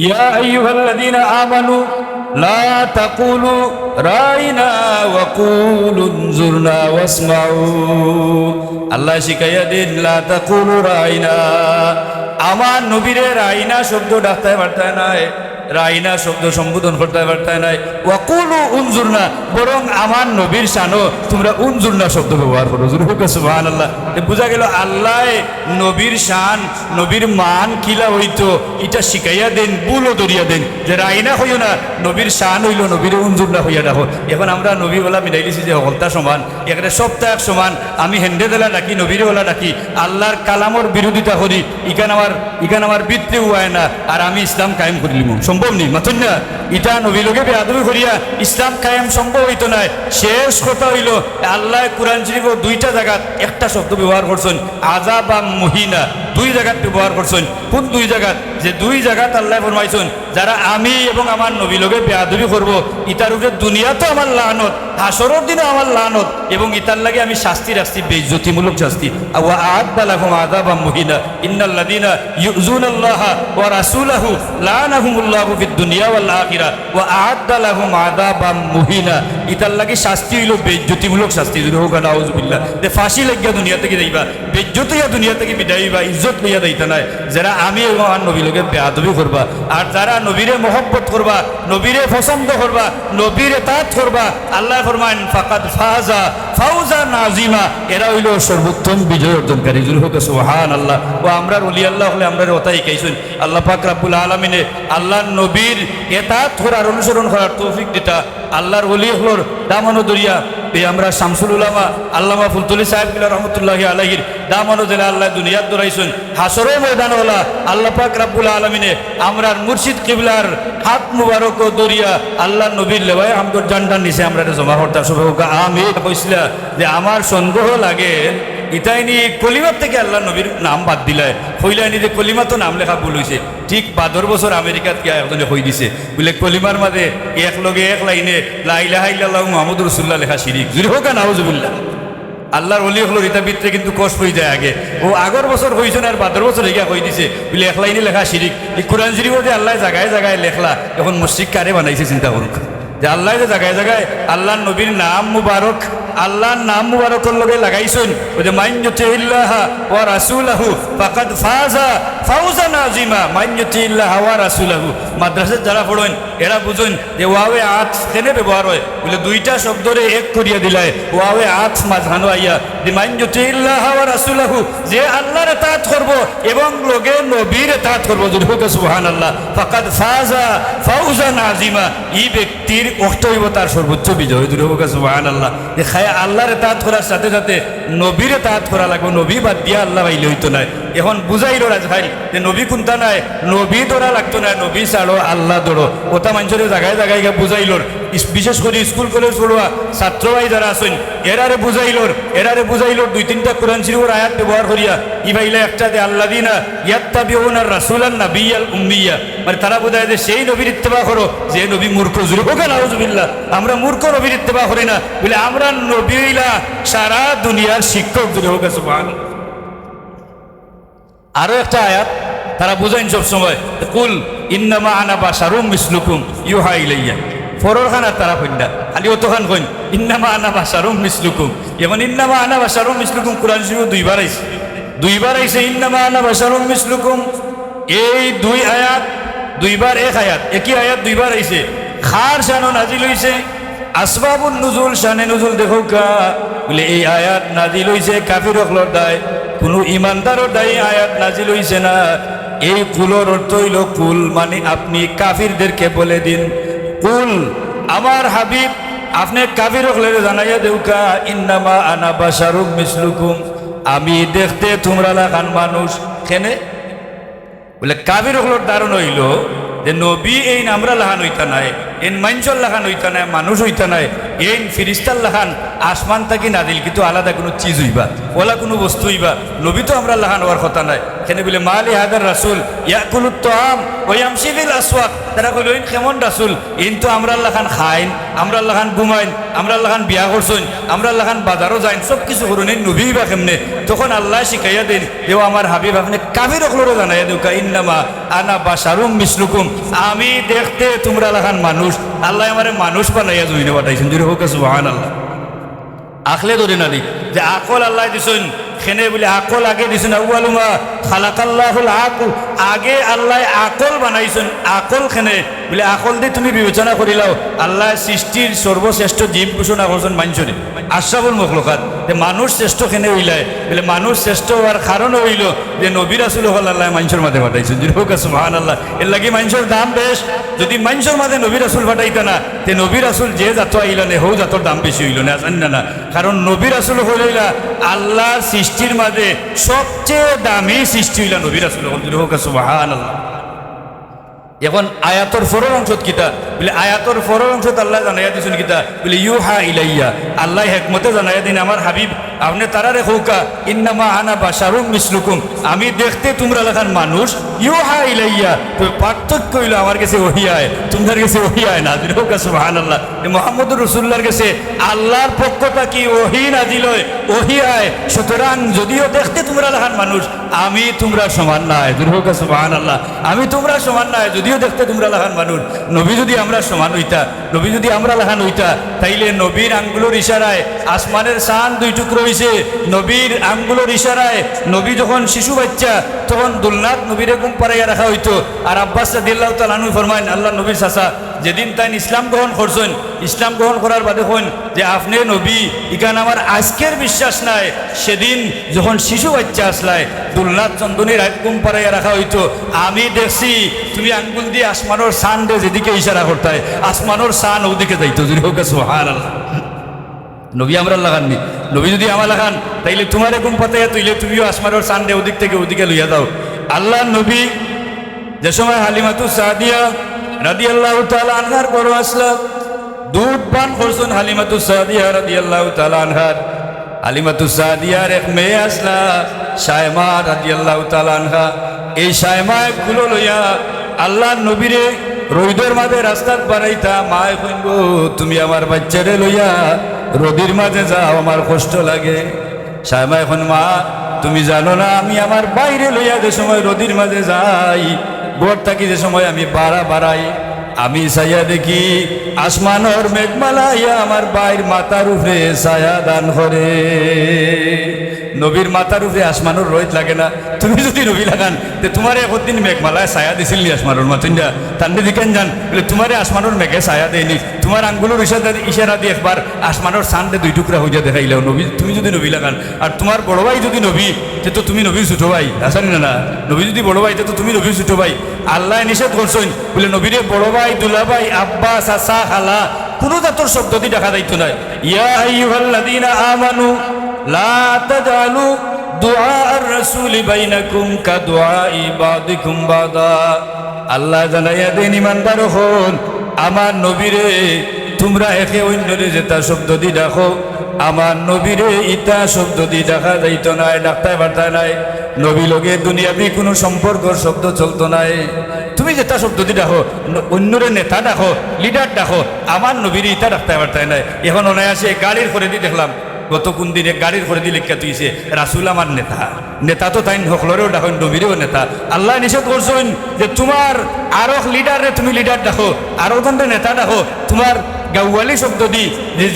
ইয়া আইয়ুহাল্লাযীনা আমানু লা তাকুলু রাইনা ওয়া কুলু উনজুরনা ওয়াসমাউ। আল্লাহ শিখাইয়া দিন লা তাকুলু রাইনা। আমার নবীরে রাইনা শব্দ ডাকতে পারতে নাই, রাইনা শব্দ সম্বোধন করতে পারতে নাই। ওয়াকুলু উনজুরনা, বরং আমার নবীর শানও তোমরা উনজুরনা শব্দ ব্যবহার করো। সুবহানাল্লাহ। বোঝা গেল আল্লাহ নবীর শান, নবীর মান কিলা হইতো এটা শিখাইয়া দেন, বুলও ধরিয়া দেন যে রাইনা হইও না, নবীর শান হইল নবীর উনজুরনা হইয়া দেখো। এখন আমরা নবী বলা মিলাই দিছি যে হলতা সমান, এখানে সপ্তাহ সমান। আমি হেন্ডে দেলা ডাকি, নবীরে বলা ডাকি, আল্লাহর কালামর বিরোধিতা করি, ইখান আমার বৃত্তি হয় না, আর আমি ইসলাম কায়েম করিলিম সম্ভব নেই মাথুন না। ইটা নবী লোকে বেয়াদবি করিয়া ইসলাম কায়েম সম্ভব হইতো না। শেষ কথা হইল আল্লাহ কুরআন শরীফ দুইটা জায়গাত একটা শব্দ ব্যবহার করছেন, আযাব বা মুহিনা, দুই জায়গাত ব্যবহার করছেন। কোন দুই জায়গাত? যে দুই জায়গাত আল্লাহ ফরমাইছেন যারা আমি এবং আমার নবী লোকে বেয়াদবি করবো ইটার উপরে দুনিয়াতে আমার লানত, হাসরের দিনে আমার লানত, এবং ইতার লাগে আমি শাস্তি রাখছি, বেইজ্জতিমূলক শাস্তি। ওয়া আ'আদ্দা লাহুম আযাবাম মুহিনা ইন্নাল্লাযীনা ইউযুনাল্লাহা ওয়া রাসূলাহু লানাহুমুল্লাহু ফিদ দুনিয়া ওয়াল আখিরা ওয়া আ'আদ্দা লাহুম আযাবাম মুহিনা। ইতার লাগে শাস্তি হইল বেইজ্জতিমূলক শাস্তি। যদি হোক নাউযুবিল্লাহ, যে ফাঁসি লাগিয়া দুনিয়া থেকে যাইবা, বেইজ্জত হইয়া দুনিয়া থেকে বিদায় হইবা, ইজ্জত লইয়া যাইতা নাই। যারা আমি এবং আমার নবী লোকে বেয়াদবি করবা, আর যারা নবীরে মহব্বত করবা, নবীরে পছন্দ করবা, নবীর ইতাআত করবা, আল্লাহ ফরমান ফাকাদ ফাজা ফাউজান আযীমা, এরা হইল সর্বোত্তম বিজয় অর্জনকারী। জুল হোক সুবহানাল্লাহ। ও আমরা ওলি আল্লাহ হলে আমরা ওটাই কাইছুন। আল্লাহ পাক রব্বুল আলামিনে আল্লাহর নবীর ইতাআত করার, অনুসরণ করার তৌফিক দিতা। আল্লাহর ওলি হলোর দামানো দরিয়া এই আমরা শামসুল উলামা আল্লামা ফুলতুলি সাহেব গিলা রহমতুল্লাহি আলাইহির দামানো জেলা আল্লাহ দুনিয়াত দরাইছেন। হাসরের ময়দান হলা আল্লাহ পাক রব্বুল আলামিনে আমরার মুর্শিদ কিবলার হাত মুবারক ও দরিয়া আল্লাহ নবীর লেবায় আমগর জানটার নিচে আমরা জমা করতে শুভ হোক আমি কইছিলা যে আমার সন্দেহ লাগে ইতাইনি কলিমার থেকে আল্লাহ নবীর নাম বাদ দিলায়, হইলাইনি যে কলিমা তো নাম লেখা ভুল হয়েছে। ঠিক 12 বছর আমেরিকাত গিয়া একজনে কই দিছে বলে কলিমার মাঝে এক লগে এক লাইনে লা ইলাহা ইল্লাল্লাহু মুহাম্মাদুর রাসূলুল্লাহ লেখা শিরিক। জুরি হোক নাউযুবিল্লাহ। আল্লাহর ওলি হলো রিতা ভিতরে কিন্তু কষ্ট হয়ে যায় আগে। ও আগর বছর হয়েছে না, আর 12 বছর এগিয়া কই দিছে বলে এক লাইনে লেখা শিরিক। এই কোরআন শরীফে যে আল্লাহ জায়গায় জায়গায় লেখলা, এখন মসজিদ কারে বানাইছে চিন্তা করুক। যে আল্লাহ যে জায়গায় জায়গায় আল্লাহর নবীর নাম মুবারক, আল্লাহর নাম মুবারকের লগে লাগাইছেন, ওই যে মান ইউতিল্লাহা ওয়া রাসূলাহু ফাকাদ ফাজা ফাউজান আযীমা। মান ইউতিল্লাহা ওয়া রাসূলাহু মাদ্রাসায় যারা পড়েন এরা বুঝুন যে ওয়াওয়ে আত কেনে ব্যবহার হয় বলে দুইটা শব্দরে এক করিয়া দিলায় ওয়াওয়ে আত মাঝখানো আইয়া যে মান ইউতিল্লাহা ওয়া রাসূলাহু, যে আল্লাহর ইতাআত করব এবং লগে নবীর ইতাআত করব। যদি হোক সুবহানাল্লাহ। ফাকাদ ফাজা ফাউজান আযীমা, এই ব্যক্তির কষ্ট হইব তার সর্বোচ্চ বিজয়। যদি হোক সুবহানাল্লাহ। যে আল্লাহর ইতাআত করার সাথে সাথে নবীর ইতাআত করা লাগবে, নবী বাদ দিয়া আল্লাহ বাইলে হইতো না। এখন বুঝাইল রাজভাই যে নবী কোনটা নাই, নবী ধরা লাগতো না, নবী ছাড়ো আল্লাহ ধরো। ওটা মানুষের জায়গায় জায়গায় বুঝাইল, বিশেষ করে স্কুল কলেজ পড়ুয়া ছাত্র ভাই যারা আছেন এরারে বুঝাইল 2-3টা কোরআন শরীফের আয়াত ব্যবহার করিয়া ই ভাইলে একটা যে আল্লাযিনা ইয়াত্তাবিউনা রাসূলান নাবিয়াল উম্মিয়া, মানে তারা বোঝায় যে সেই নবীর ইত্তেবা করো যে নবী মূর্খ। জুরি হোক নাউযুবিল্লাহ। আমরা মূর্খ নবীর ইত্তেবা করি না বলে আমরা নবীলা সারা দুনিয়ার শিক্ষক। জুরি হোক সুবহানাল্লাহ। আরো একটা আয়াত তারা বুঝাইন সব সময়, কুল ইন্নামা আনা বাশারুম মিসলুকুম ইউহা ইলাইয়া। ফরর খানা তারা কইনা খালি অতখান কইন ইন্নামা আনা বাশারুম মিসলুকুম। এখন ইন্নামা আনা বাশারুম মিসলুকুম কোরআন শরীফে দুইবার আইছে ইন্নামা আনা বাশারুম মিসলুকুম। এই দুই আয়াত দুইবার এক আয়াত, একই আয়াত দুইবার আইছে। খার শানও নাজিল হইছে, আসবাবুন নুজুল শানে নুজুল দেখো কা বলে এই আয়াত নাজিল হইছে কাফির হকলর দায়, কোনো ইমানদারের দায়ী আয়াত নাজিল হইছে না। এই কুলর অর্থ হইল কুল মানে আপনি কাফিরদেরকে বলে দিন, কুল আমার হাবিব আপনি কাফির হকলে জানাইয়া দেউকা ইন্নামা আনা বাশারুম মিসলুকুম, আমি দেখতে তোমরা লাগান মানুষ। কেনে বলে কাফির হকলর ধারণ হইল যে নবী এই আমরা লাগান হইতা নাই, এন মাইনসর লাগান হইতা নাই, মানুষ হইতা নাই। এই ফিরিস্তাল্লাহ খান আসমান থাকি নাদিল কিন্তু আলাদা কোনো চিজ হইবা ওলা কোনো বস্তু হইবা নবী তো আমরা লাহান হওয়ার কথা নাই কেন বলে মালি হাদার রাসুল ইয়াকুলুত তাআম ওয়া ইয়ামশি ফিল আসওয়াক তারা কইল ইন কেমন রাসুল ইন তো আমরা আল্লাহ খান খাইন আমরা আল্লাহ খান ঘুমাইন আমরা আল্লাহ খান বিয়া করছেন আমরা আল্লাহ খান বাজারও যাইন সব কিছু করুন এই নবী বা কেমনে তখন আল্লাহ শিখাইয়া দেন দেও আমার হাবিব আপনি কাবির অকলরও জানাইয়া দেও কা ইন্নামা আনা বাশারুম মিসলুকুম আমি দেখতে তোমরা আল্লাহ খান মানুষ আল্লাহ আমারে মানুষ বানাইয়া জমিনে পাঠাইছেন জুড়ে হোক সুবহানাল্লাহ আখলে ধরে না দি যে আকল আল্লাহ দিছেন খেনে বলে আকল আগে দিছেন আউয়ালুমা খালাকাল্লাহুল আকল আগে আল্লাহ আকল বানাইছেন আকল খেনে বলে আকল দিয়ে তুমি বিবেচনা করিলাও আল্লাহ সৃষ্টির সর্বশ্রেষ্ঠ জীব ঘোষণা করছেন মানুষরে আশরাফুল মখলুকাত যে মানুষ শ্রেষ্ঠ খেনে হইলায় বলে মানুষ শ্রেষ্ঠ হওয়ার কারণ হইল যে নবী রাসূল হল আল্লাহ মানুষের মাঝে পাঠাইছেন যেরকম সুবহানাল্লাহ এর লাগি মানুষের দাম বেশ যদি মানুষের মাঝে নবী রাসূল পাঠাইতা না তে নবী রাসূল যে জাত আইল না হৌ জাতর দাম বেশি হইল না জানি না কারণ নবী রাসূল হইলা আল্লাহর সৃষ্টির মাঝে সবচেয়ে দামি সৃষ্টি হইলা নবী রাসূল হল যেরকম সুবহানাল্লাহ এখন আয়াতর ফরর অংশ কিতা বলে আয়াতর ফরর অংশ আল্লাহ জানাইয়া দিছেন কিতা বলে ইউহা ইলাইয়া আল্লাহ হেকমতে জানাইয়া দিন আমার হাবিব আপনি তারা রেখৌকা ইন্নামা আনা বাশারুম মিসলুকুম আমি দেখতে তোমরা লেখান মানুষ ইউহা ইলাইয়া তো পার্থক্য হইল আমার কাছে ওহী আয় তোমার কাছে ওহী আয় না যেরকম সুবহানাল্লাহ মুহাম্মদুর রাসূলুল্লাহর কাছে আল্লাহর পক্ষটা কি ওহী নাজিল হয় ওহী আয় সুতরাং যদিও দেখতে তোমরা লেখান মানুষ আমি তোমরা সমান নাই যেরকম সুবহানাল্লাহ আমি তোমরা সমান নাই যদিও দেখতে তোমরা লেখান মানুষ নবী যদি আমরা সমান হইতা নবী যদি আমরা লেখান হইতা তাইলে নবীর আঙ্গুলের ইশারায় আসমানের চাঁদ দুই টুকরো হইছে নবীর আঙ্গুলের ইশারায় নবী যখন শিশু বাচ্চা তখন দুলনাথ নবীরে ঘুম পাড়াইয়া রাখা হইতো আর আব্বাস রাদিয়াল্লাহু তাআলা আনহু ফরমাইন আল্লাহ নবীর চাচা যেদিন তাই ইসলাম গ্রহণ করছেন ইসলাম গ্রহণ করার বাদে হন যে আপনি নবী ইখান আমার আজকের বিশ্বাস নাই সেদিন যখন শিশু বাচ্চা আসলায় দুলনাথ চন্দনের ঘুম পাড়াইয়া রাখা হইতো আমি দেখছি তুমি আঙ্গুল দিয়ে আসমানোর সান দে যেদিকে ইশারা করতায় আসমানোর সান ওদিকে যাইতো যেরকম সুবহানাল্লাহ নবী আমরা লাগাননি নবী যদি আমার লাগান তাইলে তোমার ঘুম পাতাইয়া তুইলে তুমিও আসমানোর সান দে ওদিক থেকে ওদিকে লইয়া দাও আল্লাহ নবী যে সময় হালিমাতুস সাদিয়া রাদিয়াল্লাহু তাআলা আনহার ঘরে আসলা দুধ পান করছেন হালিমাতুস সাদিয়া রাদিয়াল্লাহু তাআলা আনহার হালিমাতুস সাদিয়ার এক মেয়ে আসলা শায়মা রাদিয়াল্লাহু তাআলা আনহা এই শায়মায় কুলো লইয়া আল্লাহ নবীরে রোদের মাঝে রাস্তাত বাড়াইতা মায় কইব তুমি আমার বাচ্চারে লইয়া রোদির মাঝে যাও আমার কষ্ট লাগে শায়মা এখন মা তুমি জানো না আমি আমার বাইরে লইয়া যে সময় রোদির মাঝে যাই গোড় থাকি যে সময় আমি বাড়াই আমি ছায়া দেখি আসমানোর মেঘমালা ইয়া আমার বাইর মাথার উপরে ছায়া দান করে নবীর মাথার উপরে আসমানোর রোদ লাগে না তুমি যদি নবী লাগান তো তোমার একদিন মেঘমালায় ছায়া দিছিল নি আসমানোর মাথা তান্ডে দিকেন যান বলে তোমারে আসমানোর মেঘে ছায়া দেয়নি তোমার আঙ্গুলের ইশারা দিয়ে একবার আসমানোর সানডে দুই টুকরা হইয়া দেখাইলেও নবী তুমি যদি নবী লাগান আর তোমার বড় ভাই যদি নবী তো তুমি নবীর ছোট ভাই আসেন না নবী যদি বড় ভাই তো তুমি নবীর ছোট ভাই আল্লাহ নিষেধ করছেন বলে নবীরে বড় ভাই দুলা ভাই আব্বা চাচা খালা কোনো জাতর শব্দ দিয়ে দেখা যাইতো না ইয়া আইয়ুহাল্লাযীনা আমানু লা তাজালু দুআ আর-রাসূল বাইনাকুম কাদুআই বাদিকুম বাদা আল্লাহ জানাইয়া দেন ইমানদার হন আমার নবীরে তোমরা একে অন্যরে যেটা শব্দ দিয়ে ডাকো আমার নবীরে ইটা শব্দ দিয়ে দেখা যাইতো নাই ডাকতে পারতা নাই নবী লগে দুনিয়াবি কোনো সম্পর্কর শব্দ চলতো নাই তুমি যেটা শব্দ দিয়ে ডাকো অন্যরে নেতা ডাকো লিডার ডাকো আমার নবীরে ইটা ডাকতে পারতাই নাই এখন অনায়াসে গাড়ির করে দিয়ে দেখলাম গত কোন দিনে গাড়ির করে দিয়ে লিখা তুইছে রাসূল আমার নেতা তো তাই হকলরেও ডাকো নবীরেও নেতা আল্লাহ নিষেধ করছেন যে তোমার আরো লিডারে তুমি লিডার ডাকো আরো কোনটা নেতা ডাকো তোমার গাওয়ালি শব্দ দি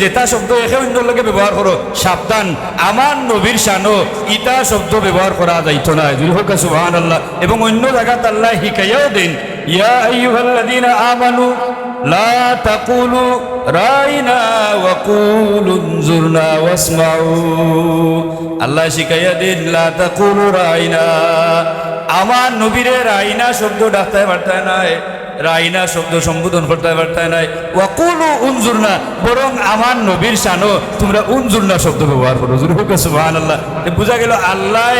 যেটা শব্দ একে অন্য লোকে ব্যবহার করো সাবধান আমার নবীর শানো ইটা শব্দ ব্যবহার করা যাইতো না জুলহকা সুবহানাল্লাহ এবং অন্য জায়গাতে আল্লাহ হিকায়াও দেন ইয়া আইয়ুহাল্লাযীনা আমানু লা তাকুলু রাইনা ওয়া কুলু যুরনা ওয়াসমাউ আল্লাহ শিখাইয়া দেন লা তাকুলু রাইনা আমার নবীরে রাইনা শব্দ ডাকতে পারতে নাই রাইনা শব্দ সম্বোধন করতে পারতায় নাই, ওয়াকুলু উনজুরনা, বরং আমার নবীর শানও তোমরা উনজুরনা শব্দ ব্যবহার করো। সুবহানাল্লাহ। বোঝা গেল আল্লাহ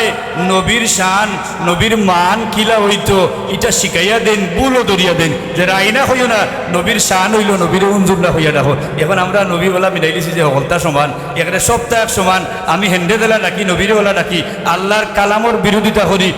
নবীর শান, নবীর মান কিলা হইতো এটা শিখাইয়া দেন, বুলও ধরিয়া দেন যে রাইনা হইও না, নবীর শান হইল নবীর উনজুরনা হইয়া রাখো। এখন আমরা নবী বলা মিলাই দিছি যে হলতা সমান, এখানে সপ্তাহ সমান, আমি হেন্ডে দেলা ডাকি, নবীর বলা ডাকি, আল্লাহর কালামর বিরোধিতা করি,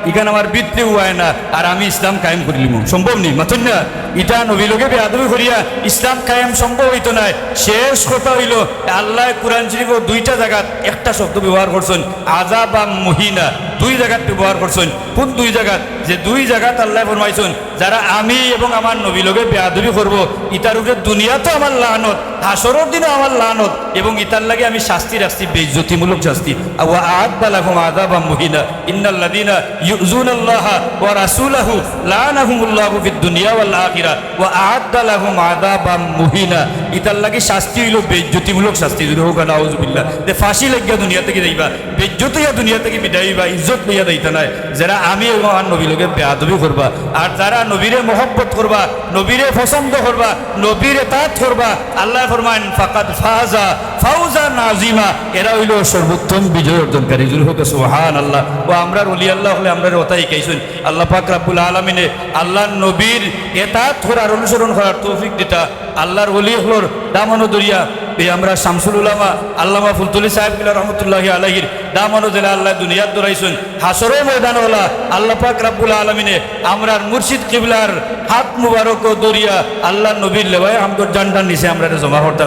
ইখান আমার বৃত্তি হয় না, আর আমি ইসলাম কায়েম করিলিম, সম্ভব নেই মাথুন না। ইটা নবী লোকে বেয়াদবি করিয়া ইসলাম কায়েম সম্ভব হইতো না। শেষ কথা হইল আল্লাহ কুরআন শরীফ দুইটা জায়গাত একটা শব্দ ব্যবহার করছেন, আযাব বা মুহিনা, দুই জায়গাত ব্যবহার করছেন। কোন দুই জায়গাত? যে দুই জায়গাত আল্লাহ ফরমাইছেন যারা আমি এবং আমার নবী লোকে বেয়াদবি করব, ইতার উপরে দুনিয়া তো আমার লানত, হাসরের দিনও আমার লানত, এবং ইতার লাগে আমি শাস্তি রাখছি, বেইজ্জতিমূলক শাস্তি। ওয়া আ'আদ্দা লাহুম আযাবাম মুহিনা ইন্নাল্লাযীনা ইউযুনাল্লাহা ওয়া রাসূলাহু লানাহুমুল্লাহু ফিদ দুনিয়া ওয়াল আখিরা ওয়া আ'আদ্দা লাহুম আযাবাম মুহিনা। ইতার লাগে শাস্তি হইল বেইজ্জতিমূলক শাস্তি। যদি হোক নাউযুবিল্লাহ, যে ফাঁসি লাগিয়া দুনিয়া থেকে যাইবা, বেইজ্জত হইয়া দুনিয়া থেকে বিদায় হইবা, ইজ্জত লইয়া যাইতা নাই। যারা আমি এবং আমার নবী লোকে বেয়াদবি করবা, আর যারা নবীরে মহব্বত করবা, নবীরে পছন্দ করবা, নবীরে তাত করবা, আল্লাহ ফরমান ফাকাদ ফাজা ফাউজান আযীমা, এরা হইল সর্বোত্তম বিজয় অর্জনকারী। জুল হোক সুবহানাল্লাহ। ও আমরা ওলি আল্লাহ হলে আমরা ওটাই কাইছেন আল্লাহ পাক রব্বুল আলামিনে আল্লাহর নবীর এতাত করার, অনুসরণ করার তৌফিক দিতা। আল্লাহর ওলি হলোর দামনো দরিয়া এই আমরা শামসুল উলামা আল্লামা ফুলতুলি সাহেব কিলা রহমতুল্লাহি আলাইহির দামনো জেলা আল্লাহ দুনিয়াত দরাইছেন, হাসরের ময়দান হলা আল্লাহ পাক রব্বুল আলামিনে আমরার মুর্শিদ কিবলার হাত মুবারক দরিয়া আল্লাহ নবীর লেবায় আমগর জানটার নিচে আমরা জমা করতে।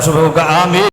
আমিন।